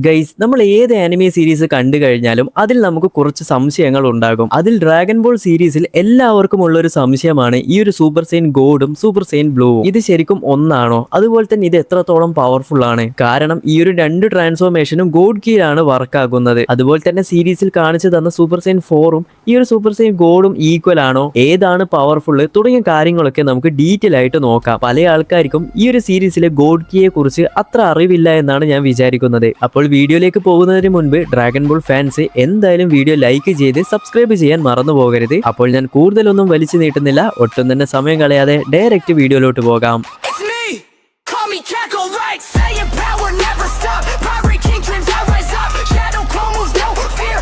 Guys, നമ്മൾ ഏത് anime series കണ്ടു കഴിഞ്ഞാലും അതിൽ നമുക്ക് കുറച്ച് സംശയങ്ങൾ ഉണ്ടാകും. അതിൽ ഡ്രാഗൺ ബോൾ സീരീസിൽ എല്ലാവർക്കും ഉള്ള ഒരു സംശയമാണ് ഈ ഒരു സൂപ്പർ സെയിൻ ഗോഡും സൂപ്പർ സെയിൻ ബ്ലൂവും. ഇത് ശരിക്കും ഒന്നാണോ? അതുപോലെ തന്നെ ഇത് എത്രത്തോളം പവർഫുൾ ആണ്? കാരണം ഈ ഒരു രണ്ട് ട്രാൻസ്ഫോർമേഷനും ഗോഡ് കീയിലാണ് വർക്ക് ആകുന്നത്. അതുപോലെ തന്നെ സീരീസിൽ കാണിച്ചു തന്ന സൂപ്പർ സെയിൻ 4ഉം ഈ ഒരു സൂപ്പർ സെയിൻ ഗോഡും ഈക്വൽ ആണോ? ഏതാണ് പവർഫുൾ തുടങ്ങിയ കാര്യങ്ങളൊക്കെ നമുക്ക് ഡീറ്റെയിൽ ആയിട്ട് നോക്കാം. പല ആൾക്കാർക്കും ഈ ഒരു സീരീസിലെ ഗോഡ് കീയെ കുറിച്ച് അത്ര അറിവില്ല എന്നാണ് ഞാൻ വിചാരിക്കുന്നത്. അപ്പോൾ വീഡിയോയിലേക്ക് പോകുന്നതിന് മുൻപ് ഡ്രാഗൺ ബോൾ ഫാൻസ് എന്തായാലും വീഡിയോ ലൈക്ക് ചെയ്ത് സബ്സ്ക്രൈബ് ചെയ്യാൻ മറന്നു പോകരുത്. അപ്പോൾ ഞാൻ കൂടുതലൊന്നും വലിച്ചു നീട്ടുന്നില്ല, ഒട്ടും തന്നെ സമയം കളയാതെ ഡയറക്റ്റ് വീഡിയോയിലോട്ട് പോകാം.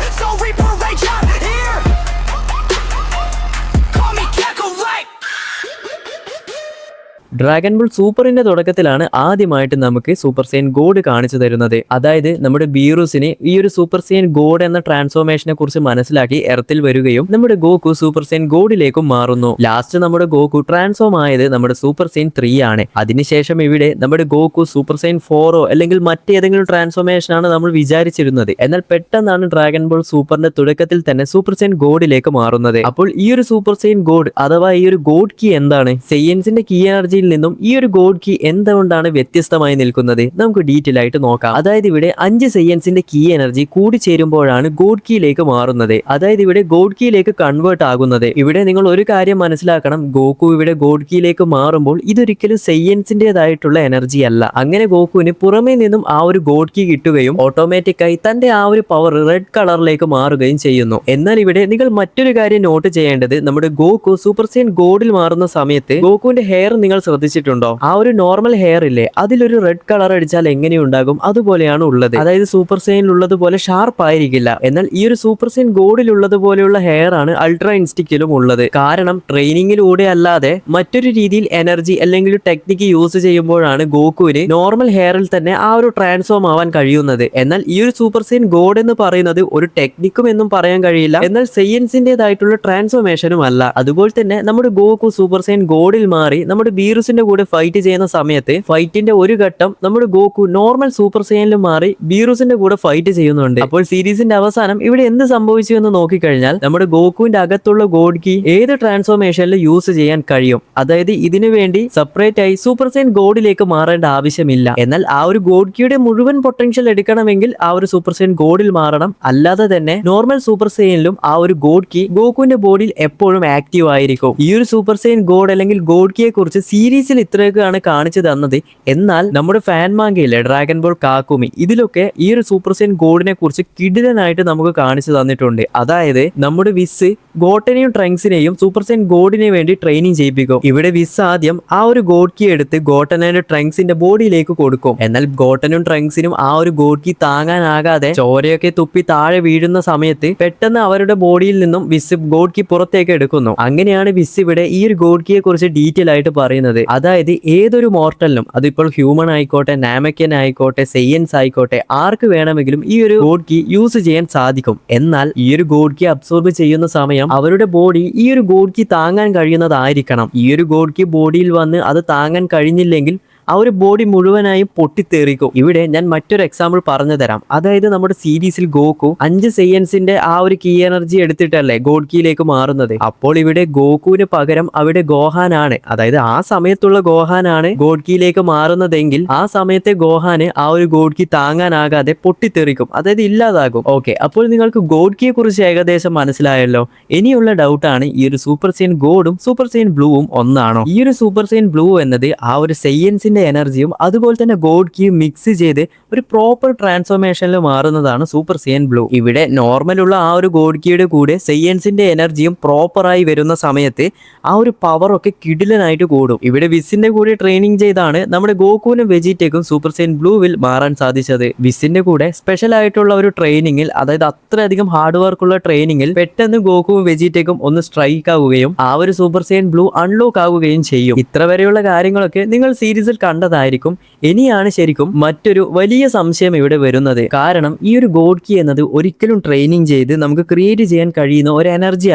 ഡ്രാഗൺ ബോൾ സൂപ്പറിന്റെ തുടക്കത്തിലാണ് ആദ്യമായിട്ട് നമുക്ക് സൂപ്പർ സെയിൻ ഗോഡ് കാണിച്ചു തരുന്നത്. അതായത് നമ്മുടെ ബീറൂസിന് ഈ ഒരു സൂപ്പർ സെയിൻ ഗോഡ് എന്ന ട്രാൻസ്ഫോർമേഷനെ കുറിച്ച് മനസ്സിലാക്കി എർത്തിൽ വരികയും നമ്മുടെ ഗോകു സൂപ്പർ സെയിൻ ഗോഡിലേക്കും മാറുന്നു. ലാസ്റ്റ് നമ്മുടെ ഗോകു ട്രാൻസ്ഫോം ആയത് നമ്മുടെ സൂപ്പർ സെയിൻ 3 ആണ്. അതിനുശേഷം ഇവിടെ നമ്മുടെ ഗോകു സൂപ്പർ സെയിൻ 4ഓ അല്ലെങ്കിൽ മറ്റേതെങ്കിലും ട്രാൻസ്ഫോർമേഷൻ ആണ് നമ്മൾ വിചാരിച്ചിരുന്നത്. എന്നാൽ പെട്ടെന്നാണ് ഡ്രാഗൺ ബോൾ സൂപ്പറിന്റെ തുടക്കത്തിൽ തന്നെ സൂപ്പർ സെയിൻ ഗോഡിലേക്ക് മാറുന്നത്. അപ്പോൾ ഈ ഒരു സൂപ്പർ സെയിൻ ഗോഡ് അഥവാ ഈ ഒരു ഗോഡ് കീ എന്താണ്? സെയിൻസിന്റെ കീ എനർജി നിന്നും ഈ ഒരു ഗോഡ് കീ എന്തുകൊണ്ടാണ് വ്യത്യസ്തമായി നിൽക്കുന്നത് നമുക്ക് ഡീറ്റെയിൽ ആയിട്ട് നോക്കാം. അതായത് ഇവിടെ 5 സയൻസിന്റെ കീ എനർജി കൂടി ചേരുമ്പോഴാണ് ഗോഡ് കീയിലേക്ക് മാറുന്നത്. അതായത് ഇവിടെ ഗോഡ് കീയിലേക്ക് കൺവേർട്ട് ആകുന്നത്. ഇവിടെ നിങ്ങൾ ഒരു കാര്യം മനസ്സിലാക്കണം, ഗോകു ഇവിടെ ഗോഡ് കീയിലേക്ക് മാറുമ്പോൾ ഇതൊരിക്കലും സയൻസിന്റേതായിട്ടുള്ള എനർജി അല്ല. അങ്ങനെ ഗോകുവിന് പുറമേ നിന്നും ആ ഒരു ഗോഡ് കീ കിട്ടുകയും ഓട്ടോമാറ്റിക്കായി തന്റെ ആ ഒരു പവർ റെഡ് കളറിലേക്ക് മാറുകയും ചെയ്യുന്നു. എന്നാൽ ഇവിടെ നിങ്ങൾ മറ്റൊരു കാര്യം നോട്ട് ചെയ്യേണ്ടത്, നമ്മുടെ ഗോകു സൂപ്പർ സെയിൻ ഗോഡിൽ മാറുന്ന സമയത്ത് ഗോകുവിന്റെ ഹെയർ നിങ്ങൾ ശ്രദ്ധിച്ചിട്ടുണ്ടോ? ആ ഒരു നോർമൽ ഹെയർ ഇല്ലേ, അതിലൊരു റെഡ് കളർ അടിച്ചാൽ എങ്ങനെയുണ്ടാകും അതുപോലെയാണ് ഉള്ളത്. അതായത് സൂപ്പർ സെയിനിൽ ഉള്ളതുപോലെ ഷാർപ്പ് ആയിരിക്കില്ല. എന്നാൽ ഈ ഒരു സൂപ്പർ സെയിൻ ഗോഡിൽ ഉള്ളതുപോലെയുള്ള ഹെയർ ആണ് അൾട്രാ ഇൻസ്റ്റിക്കിലും ഉള്ളത്. കാരണം ട്രെയിനിങ്ങിലൂടെ അല്ലാതെ മറ്റൊരു രീതിയിൽ എനർജി അല്ലെങ്കിൽ ടെക്നിക്ക് യൂസ് ചെയ്യുമ്പോഴാണ് ഗോകുവിന് നോർമൽ ഹെയറിൽ തന്നെ ആ ഒരു ട്രാൻസ്ഫോം ആവാൻ കഴിയുന്നത്. എന്നാൽ ഈ ഒരു സൂപ്പർ സെയിൻ ഗോഡ് എന്ന് പറയുന്നത് ഒരു ടെക്നിക്കും എന്നും പറയാൻ കഴിയില്ല, എന്നാൽ സയൻസിന്റേതായിട്ടുള്ള ട്രാൻസ്ഫോർമേഷനും അല്ല. അതുപോലെ തന്നെ നമ്മുടെ ഗോകു സൂപ്പർ സെയിൻ ഗോഡിൽ മാറി നമ്മുടെ ബീറൂസിന്റെ കൂടെ ഫൈറ്റ് ചെയ്യുന്ന സമയത്ത് ഫൈറ്റിന്റെ ഒരു ഘട്ടം നമ്മുടെ ഗോകു നോർമൽ സൂപ്പർ സെയിനിലും മാറി ബീറൂസിന്റെ കൂടെ ഫൈറ്റ് ചെയ്യുന്നുണ്ട്. അപ്പോൾ സീരീസിന്റെ അവസാനം ഇവിടെ എന്ത് സംഭവിച്ചു എന്ന് നോക്കിക്കഴിഞ്ഞാൽ നമ്മുടെ ഗോകുവിന്റെ അകത്തുള്ള ഗോഡ് കീ ഏത് ട്രാൻസ്ഫോർമേഷനിൽ യൂസ് ചെയ്യാൻ കഴിയും. അതായത് ഇതിനു വേണ്ടി സെപ്പറേറ്റ് ആയി സൂപ്പർ സെയിൻ ഗോഡിലേക്ക് മാറേണ്ട ആവശ്യമില്ല. എന്നാൽ ആ ഒരു ഗോഡ് കീയുടെ മുഴുവൻ പൊട്ടൻഷ്യൽ എടുക്കണമെങ്കിൽ ആ ഒരു സൂപ്പർ സെയിൻ ഗോഡിൽ മാറണം. അല്ലാതെ തന്നെ നോർമൽ സൂപ്പർ സെയിനിലും ആ ഒരു ഗോഡ് കീ ഗോകുവിന്റെ ബോഡിയിൽ എപ്പോഴും ആക്റ്റീവ് ആയിരിക്കും. ഈ ഒരു സൂപ്പർ സെയിൻ ഗോഡ് അല്ലെങ്കിൽ ഗോഡ് കീയെ കുറിച്ച് സീരീസിൽ ഇത്രയൊക്കെയാണ് കാണിച്ചു തന്നത്. എന്നാൽ നമ്മുടെ ഫാൻ മാങ്കയിലെ ഡ്രാഗൺ ബോൾ കാക്കുമി ഇതിലൊക്കെ ഈ ഒരു സൂപ്പർ സെയിൻ ഗോഡിനെ കുറിച്ച് കിടിലനായിട്ട് നമുക്ക് കാണിച്ചു തന്നിട്ടുണ്ട്. അതായത് നമ്മുടെ വിസ് ഗോട്ടനെയും ട്രങ്ക്സിനെയും സൂപ്പർ സെയിൻ ഗോഡിനെ വേണ്ടി ട്രെയിനിങ് ചെയ്യിപ്പിക്കും. ഇവിടെ വിസ് ആദ്യം ആ ഒരു ഗോഡ് കീ എടുത്ത് ഗോട്ടനെ ട്രങ്ക്സിന്റെ ബോഡിയിലേക്ക് കൊടുക്കും. എന്നാൽ ഗോട്ടനും ട്രങ്ക്സിനും ആ ഒരു ഗോഡ് കീ താങ്ങാനാകാതെ ചോരയൊക്കെ തുപ്പി താഴെ വീഴുന്ന സമയത്ത് പെട്ടെന്ന് അവരുടെ ബോഡിയിൽ നിന്നും വിസ് ഗോഡ് കീ പുറത്തേക്ക് എടുക്കുന്നു. അങ്ങനെയാണ് വിസ് ഇവിടെ ഈ ഒരു ഗോഡ് കീയെ കുറിച്ച് ഡീറ്റെയിൽ ആയിട്ട് പറയുന്നത്. അതായത് ഏതൊരു മോർട്ടലിനും, അതിപ്പോൾ ഹ്യൂമൻ ആയിക്കോട്ടെ, നാമക്കൻ ആയിക്കോട്ടെ, സയൻസ് ആയിക്കോട്ടെ, ആർക്ക് വേണമെങ്കിലും ഈ ഒരു ഗോഡ് കീ യൂസ് ചെയ്യാൻ സാധിക്കും. എന്നാൽ ഈ ഒരു ഗോഡ് കീ അബ്സോർബ് ചെയ്യുന്ന സമയം അവരുടെ ബോഡി ഈ ഒരു ഗോഡ് കീ താങ്ങാൻ കഴിയുന്നതായിരിക്കണം. ഈ ഒരു ഗോഡ് കീ ബോഡിയിൽ വന്ന് അത് താങ്ങാൻ കഴിഞ്ഞില്ലെങ്കിൽ ആ ഒരു ബോഡി മുഴുവനായും പൊട്ടിത്തെറിക്കും. ഇവിടെ ഞാൻ മറ്റൊരു എക്സാമ്പിൾ പറഞ്ഞു തരാം. അതായത് നമ്മുടെ സീരീസിൽ ഗോകു 5 സയൻസിന്റെ ആ ഒരു കീ എനർജി എടുത്തിട്ടല്ലേ ഗോഡ് കീയിലേക്ക് മാറുന്നത്. അപ്പോൾ ഇവിടെ ഗോകുവിന് പകരം അവിടെ ഗോഹാനാണ്, അതായത് ആ സമയത്തുള്ള ഗോഹാനാണ് ഗോഡ് കീയിലേക്ക് മാറുന്നതെങ്കിൽ ആ സമയത്തെ ഗോഹാന് ആ ഒരു ഗോഡ് കീ താങ്ങാനാകാതെ പൊട്ടിത്തെറിക്കും, അതായത് ഇല്ലാതാകും. ഓക്കെ, അപ്പോൾ നിങ്ങൾക്ക് ഗോഡ് കീയെ കുറിച്ച് ഏകദേശം മനസ്സിലായല്ലോ. ഇനിയുള്ള ഡൗട്ടാണ് ഈ ഒരു സൂപ്പർ സെയിൻ ഗോഡും സൂപ്പർ സെയിൻ ബ്ലൂവും ഒന്നാണോ? ഈ ഒരു സൂപ്പർ സെയിൻ ബ്ലൂ എന്നത് ആ ഒരു സയൻസിന്റെ എനർജിയും അതുപോലെ തന്നെ ഗോഡ് കീ മിക്സ് ചെയ്ത് ഒരു പ്രോപ്പർ ട്രാൻസ്ഫോർമേഷനിൽ മാറുന്നതാണ് സൂപ്പർ സെയിൻ ബ്ലൂ. ഇവിടെ നോർമലുള്ള ആ ഒരു ഗോഡ് കീയുടെ കൂടെ സയൻസിന്റെ എനർജിയും പ്രോപ്പറായി വരുന്ന സമയത്ത് ആ ഒരു പവർ ഒക്കെ കിടിലനായിട്ട് കൂടും. ഇവിടെ വിസിന്റെ കൂടെ ട്രെയിനിങ് ചെയ്താണ് നമ്മുടെ ഗോകുവിനും വെജിറ്റയ്ക്കും സൂപ്പർ സെയിൻ ബ്ലൂവിൽ മാറാൻ സാധിച്ചത്. വിസിന്റെ കൂടെ സ്പെഷ്യൽ ആയിട്ടുള്ള ഒരു ട്രെയിനിങ്ങിൽ, അതായത് അത്രയധികം ഹാർഡ് വർക്കുള്ള ട്രെയിനിങ്ങിൽ പെട്ടെന്ന് ഗോകുവും വെജിറ്റയ്ക്കും ഒന്ന് സ്ട്രൈക്ക് ആവുകയും ആ ഒരു സൂപ്പർ സെയിൻ ബ്ലൂ അൺലോക്ക് ആവുകയും ചെയ്യും. ഇത്ര വരെയുള്ള കാര്യങ്ങളൊക്കെ നിങ്ങൾ സീരീസിൽ കണ്ടതായിരിക്കും. ഇനിയാണ് ശരിക്കും മറ്റൊരു വലിയ സംശയം ഇവിടെ വരുന്നത്. കാരണം ഈ ഒരു ഗോഡ് കീ എന്നത് ഒരിക്കലും ട്രെയിനിങ് ചെയ്ത് നമുക്ക് ക്രിയേറ്റ് ചെയ്യാൻ കഴിയുന്ന ഒരു എനർജി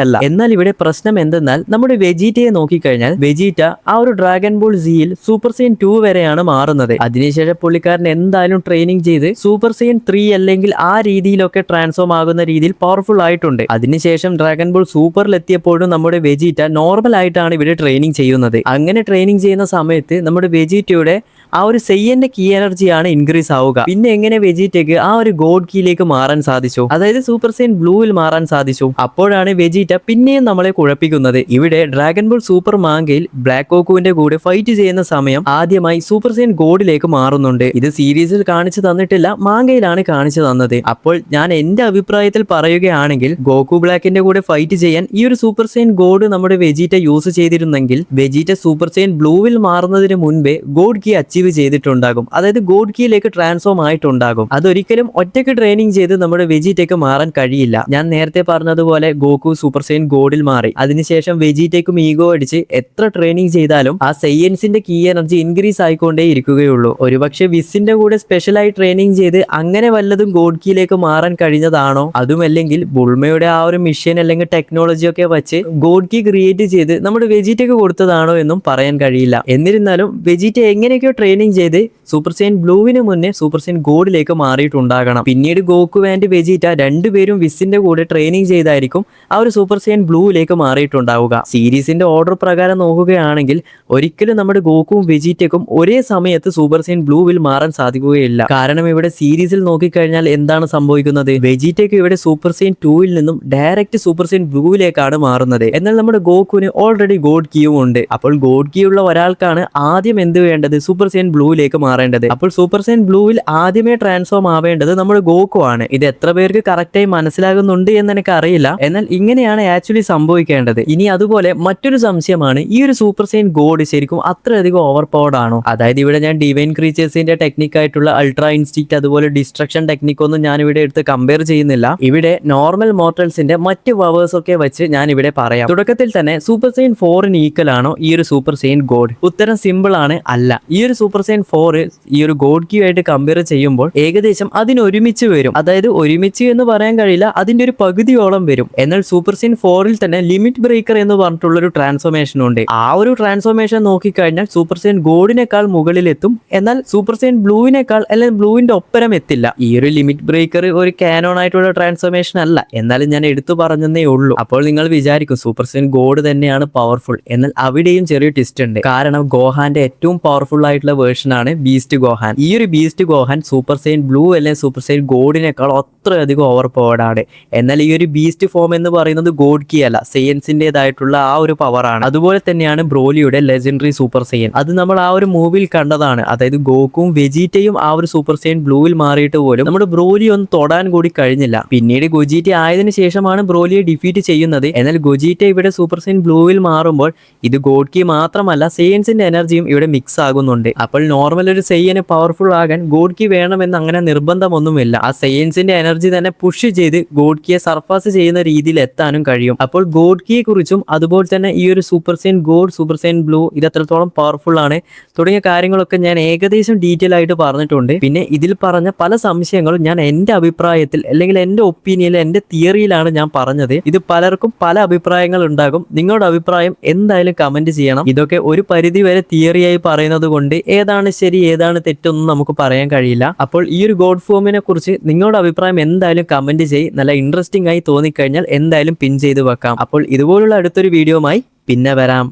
അല്ല. എന്നാൽ ഇവിടെ പ്രശ്നം എന്തെന്നാൽ നമ്മുടെ വെജീറ്റയെ നോക്കിക്കഴിഞ്ഞാൽ വെജീറ്റ ആ ഒരു ഡ്രാഗൺ ബോൾ സിയിൽ സൂപ്പർ സൈൻ 2 വരെയാണ് മാറുന്നത്. അതിനുശേഷം പുള്ളിക്കാരൻ എന്തായാലും ട്രെയിനിങ് ചെയ്ത് സൂപ്പർ സൈൻ 3 അല്ലെങ്കിൽ ആ രീതിയിലൊക്കെ ട്രാൻസ്ഫോം ആകുന്ന രീതിയിൽ പവർഫുൾ ആയിട്ടുണ്ട്. അതിനുശേഷം ഡ്രാഗൺ ബോൾ സൂപ്പറിൽ എത്തിയപ്പോഴും നമ്മുടെ വെജീറ്റ നോർമൽ ആയിട്ടാണ് ഇവിടെ ട്രെയിനിങ് ചെയ്യുന്നത്. അങ്ങനെ ട്രെയിനിങ് ചെയ്യുന്ന സമയത്ത് നമ്മുടെ വെജീറ്റയുടെ ആ ഒരു സെയ്യന്റെ കീ എനർജിയാണ് ഇൻക്രീസ് ആവുക. പിന്നെ എങ്ങനെ വെജീറ്റയ്ക്ക് ആ ഒരു ഗോഡ് കീയിലേക്ക് മാറാൻ സാധിച്ചു, അതായത് സൂപ്പർ സൈൻ ബ്ലൂവിൽ മാറാൻ സാധിച്ചു? അപ്പോഴാണ് വെജീറ്റ പിന്നെയും നമ്മളെ കുഴപ്പിക്കുന്നത്. ഇവിടെ ഡ്രാഗൺ ബോൾ സൂപ്പർ മാങ്കയിൽ ബ്ലാക്ക് ഗോക്കുവിന്റെ കൂടെ ഫൈറ്റ് ചെയ്യുന്ന സമയം ആദ്യമായി സൂപ്പർ സൈൻ ഗോഡിലേക്ക് മാറുന്നുണ്ട്. ഇത് സീരീസിൽ കാണിച്ചു തന്നിട്ടില്ല, മാങ്കയിലാണ് കാണിച്ചു തന്നത്. അപ്പോൾ ഞാൻ എന്റെ അഭിപ്രായത്തിൽ പറയുകയാണെങ്കിൽ ഗോക്കു ബ്ലാക്കിന്റെ കൂടെ ഫൈറ്റ് ചെയ്യാൻ ഈ ഒരു സൂപ്പർ സൈൻ ഗോഡ് നമ്മുടെ വെജീറ്റ യൂസ് ചെയ്തിരുന്നെങ്കിൽ വെജീറ്റ സൂപ്പർ സൈൻ ബ്ലൂവിൽ മാറുന്നതിന് മുൻപേ ഗോഡ് കീ അച്ചീവ് ചെയ്തിട്ടുണ്ടാകും. അതായത് ഗോഡ് കീയിലേക്ക് ട്രാൻസ്ഫോം ആയിട്ടുണ്ടാകും. അതൊരിക്കലും ഒറ്റയ്ക്ക് ട്രെയിനിങ് ചെയ്ത് നമ്മുടെ വെജീറ്റയ്ക്ക് മാറാൻ കഴിയില്ല. ഞാൻ നേരത്തെ പറഞ്ഞതുപോലെ ഗോക്കു സൂപ്പർ സൈൻ ഗോഡിൽ മാറി. അതിനുശേഷം വെജീറ്റയ്ക്കും ഈഗോ അടിച്ച് എത്ര ട്രെയിനിങ് ചെയ്താലും ആ സയൻസിന്റെ കീ എനർജി ഇൻക്രീസ് ആയിക്കൊണ്ടേ ഇരിക്കുകയുള്ളൂ. ഒരുപക്ഷെ വിസിന്റെ കൂടെ സ്പെഷ്യലായി ട്രെയിനിങ് ചെയ്ത് അങ്ങനെ വല്ലതും ഗോഡ് കീയിലേക്ക് മാറാൻ കഴിഞ്ഞതാണോ? അതുമല്ലെങ്കിൽ ബുൾമയുടെ ആ ഒരു മിഷൻ അല്ലെങ്കിൽ ടെക്നോളജി ഒക്കെ വെച്ച് ഗോഡ് കീ ക്രിയേറ്റ് ചെയ്ത് നമ്മുടെ വെജീറ്റയ്ക്ക് കൊടുത്തതാണോ എന്നും പറയാൻ കഴിയില്ല. എന്നിരുന്നാലും വെജീറ്റ എങ്ങനെയൊക്കെയോ ട്രെയിനിങ് ചെയ്ത് സൂപ്പർ സൈൻ ബ്ലൂവിന് മുന്നേ സൂപ്പർ സൈൻ ഗോഡിലേക്ക് മാറിയിട്ടുണ്ടാകണം. പിന്നീട് ഗോക്കു ആൻഡ് വെജീറ്റ രണ്ടുപേരും വിസിന്റെ കൂടെ ട്രെയിനിങ് ചെയ്തായിരിക്കും ആ ഒരു സൂപ്പർ സൈൻ ബ്ലൂവിലേക്ക് മാറിയിട്ടുണ്ടാവുക. സീരീസിന്റെ ഓർഡർ പ്രകാരം നോക്കുകയാണെങ്കിൽ ഒരിക്കലും നമ്മുടെ ഗോക്കുവും വെജീറ്റയ്ക്കും ഒരേ സമയത്ത് സൂപ്പർ സൈൻ ബ്ലൂവിൽ മാറാൻ സാധിക്കുകയില്ല. കാരണം ഇവിടെ സീരീസിൽ നോക്കിക്കഴിഞ്ഞാൽ എന്താണ് സംഭവിക്കുന്നത്? വെജീറ്റയ്ക്ക് ഇവിടെ സൂപ്പർ സൈൻ 2ൽ നിന്നും ഡയറക്റ്റ് സൂപ്പർ സൈൻ ബ്ലൂവിലേക്കാണ് മാറുന്നത്. എന്നാൽ നമ്മുടെ ഗോക്കുവിന് ഓൾറെഡി ഗോഡ് കീയും ഉണ്ട്. അപ്പോൾ ഗോഡ് കീ ഉള്ള ഒരാൾക്കാണ് ആദ്യം എന്ത് വേണ്ടത്? സൂപ്പർ സൈൻ ബ്ലൂവിലേക്ക് മാറേണ്ടത്. അപ്പോൾ സൂപ്പർ സൈൻ ബ്ലൂവിൽ ആദ്യമേ ട്രാൻസ്ഫോം ആവേണ്ടത് നമ്മുടെ ഗോക്കു ആണ്. ഇത് എത്ര പേർക്ക് കറക്റ്റായി മനസ്സിലാകുന്നുണ്ട് എന്ന് എനിക്ക് അറിയില്ല. എന്നാൽ ഇങ്ങനെയാണ് ആക്ച്വലി സംഭവിക്കേണ്ടത്. ഇനി അതുപോലെ മറ്റൊരു സംശയമാണ്, ഈ ഒരു സൂപ്പർ സൈൻ ഗോഡ് ശരിക്കും അത്രയധികം ഓവർ പവർഡ് ആണോ? അതായത് ഇവിടെ ഞാൻ ഡിവൈൻ ക്രീച്ചേഴ്സിന്റെ ടെക്നിക് ആയിട്ടുള്ള അൾട്രാ ഇൻസ്റ്റിക്ട് അതുപോലെ ഡിസ്ട്രക്ഷൻ ടെക്നിക് ഒന്നും ഞാൻ ഇവിടെ എടുത്ത് കമ്പയർ ചെയ്യുന്നില്ല. ഇവിടെ നോർമൽ മോർട്ടൽസിന്റെ മറ്റ് പവേഴ്സ് ഒക്കെ വെച്ച് ഞാൻ ഇവിടെ പറയാം. തുടക്കത്തിൽ തന്നെ സൂപ്പർ സൈൻ 4ന് ഈക്വൽ ആണോ ഈ ഒരു സൂപ്പർ സൈൻ ഗോഡ്? ഉത്തരം സിമ്പിൾ ആണ്, അല്ല. ഈ ഒരു സൂപ്പർ സൈൻ 4 ഈ ഒരു ഗോഡ് ക്യൂ ആയിട്ട് കമ്പയർ ചെയ്യുമ്പോൾ ഏകദേശം അതിനൊരുമിച്ച് വരും. അതായത് ഒരുമിച്ച് എന്ന് പറയാൻ കഴിയില്ല, അതിന്റെ ഒരു പകുതിയോളം വരും. എന്നാൽ സൂപ്പർ സൈൻ 4ൽ തന്നെ ലിമിറ്റ് ബ്രേക്കർ എന്ന് പറഞ്ഞിട്ടുള്ള ഒരു ട്രാൻസ്ഫോർമേഷൻ ഉണ്ട്. ആ ഒരു ട്രാൻസ്ഫോർമേഷൻ നോക്കിക്കഴിഞ്ഞാൽ സൂപ്പർ സൈൻ ഗോഡിനേക്കാൾ മുകളിലെത്തും. എന്നാൽ സൂപ്പർ സൈൻ ബ്ലൂവിനേക്കാൾ അല്ലെങ്കിൽ ബ്ലൂവിന്റെ ഒപ്പരം എത്തില്ല. ഈ ഒരു ലിമിറ്റ് ബ്രേക്കർ ഒരു കാനോൺ ആയിട്ടുള്ള ട്രാൻസ്ഫോർമേഷൻ അല്ല, എന്നാലും ഞാൻ എടുത്തു പറഞ്ഞതേ ഉള്ളൂ. അപ്പോൾ നിങ്ങൾ വിചാരിക്കും സൂപ്പർ സൈൻ ഗോഡ് തന്നെയാണ് പവർഫുൾ. എന്നാൽ അവിടെയും ചെറിയ ട്വിസ്റ്റ് ഉണ്ട്. കാരണം ഗോഹാന്റെ ഏറ്റവും പവർഫുൾ ആയിട്ടുള്ള വേർഷൻ ആണ് ബീസ്റ്റ് ഗോഹാൻ. ഈ ഒരു ബീസ്റ്റ് ഗോഹാൻ സൂപ്പർ സൈൻ ബ്ലൂ അല്ലെങ്കിൽ സൂപ്പർ സൈൻ ഗോഡിനേക്കാൾ അത്രയധികം ഓവർ പവർഡ് ആണ്. എന്നാൽ ഈ ഒരു ബീസ്റ്റ് ഫോം എന്ന് പറയുന്നത് ഗോഡ് കീ അല്ല, സയൻസിന്റേതായിട്ടുള്ള ആ ഒരു പവർ ആണ്. അതുപോലെ തന്നെയാണ് ബ്രോലിയുടെ ലെജൻഡറി സൂപ്പർ സൈൻ. അത് നമ്മൾ ആ ഒരു മൂവിയിൽ കണ്ടതാണ്. അതായത് ഗോക്കുവും വെജീറ്റയും ആ ഒരു സൂപ്പർ സൈൻ ബ്ലൂവിൽ മാറിയിട്ട് പോലും നമ്മുടെ ബ്രോലി ഒന്ന് തൊടാൻ കൂടി കഴിഞ്ഞില്ല. പിന്നീട് ഗൊജീറ്റ ആയതിനു ശേഷമാണ് ബ്രോലിയെ ഡിഫീറ്റ് ചെയ്യുന്നത്. എന്നാൽ ഗൊജീറ്റ ഇവിടെ സൂപ്പർ സൈൻ ബ്ലൂവിൽ മാറുമ്പോൾ ഇത് ഗോഡ് കീ മാത്രമല്ല സയൻസിന്റെ എനർജിയും ഇവിടെ മിക്സ് ആകുന്നുണ്ട്. അപ്പോൾ നോർമൽ ഒരു സെയ്യന് പവർഫുൾ ആകാൻ ഗോഡ് കീ വേണമെന്ന് അങ്ങനെ നിർബന്ധമൊന്നുമില്ല. ആ സയൻസിന്റെ എനർജി തന്നെ പുഷ് ചെയ്ത് ഗോഡ് കീയെ സർഫാസ് ചെയ്യുന്ന രീതിയിൽ എത്താനും കഴിയും. അപ്പോൾ ഗോഡ് കീയെ കുറിച്ചും അതുപോലെ തന്നെ ഈ ഒരു super Saiyan god, super Saiyan blue ഇത് എത്രത്തോളം പവർഫുൾ ആണ് തുടങ്ങിയ കാര്യങ്ങളൊക്കെ ഞാൻ ഏകദേശം ഡീറ്റെയിൽ ആയിട്ട് പറഞ്ഞിട്ടുണ്ട്. പിന്നെ ഇതിൽ പറഞ്ഞ പല സംശയങ്ങളും ഞാൻ എന്റെ അഭിപ്രായത്തിൽ അല്ലെങ്കിൽ എന്റെ ഒപ്പീനിയനിൽ എന്റെ തിയറിയിലാണ് ഞാൻ പറഞ്ഞത്. ഇത് പലർക്കും പല അഭിപ്രായങ്ങൾ ഉണ്ടാകും. നിങ്ങളുടെ അഭിപ്രായം എന്തായാലും കമന്റ് ചെയ്യണം. ഇതൊക്കെ ഒരു പരിധി വരെ തിയറിയായി പറയുന്നത് കൊണ്ട് ഏതാണ് ശരി ഏതാണ് തെറ്റൊന്നും നമുക്ക് പറയാൻ കഴിയില്ല. അപ്പോൾ ഈ ഒരു ഗോഡ് ഫോമിനെ കുറിച്ച് നിങ്ങളുടെ അഭിപ്രായം എന്തായാലും കമന്റ് ചെയ്ത് നല്ല ഇൻട്രസ്റ്റിംഗ് ആയി തോന്നിക്കഴിഞ്ഞാൽ എന്തായാലും പിൻ ചെയ്ത് വെക്കാം. അപ്പോൾ ഇതുപോലുള്ള അടുത്തൊരു വീഡിയോയുമായി പിന്നെ വരാം.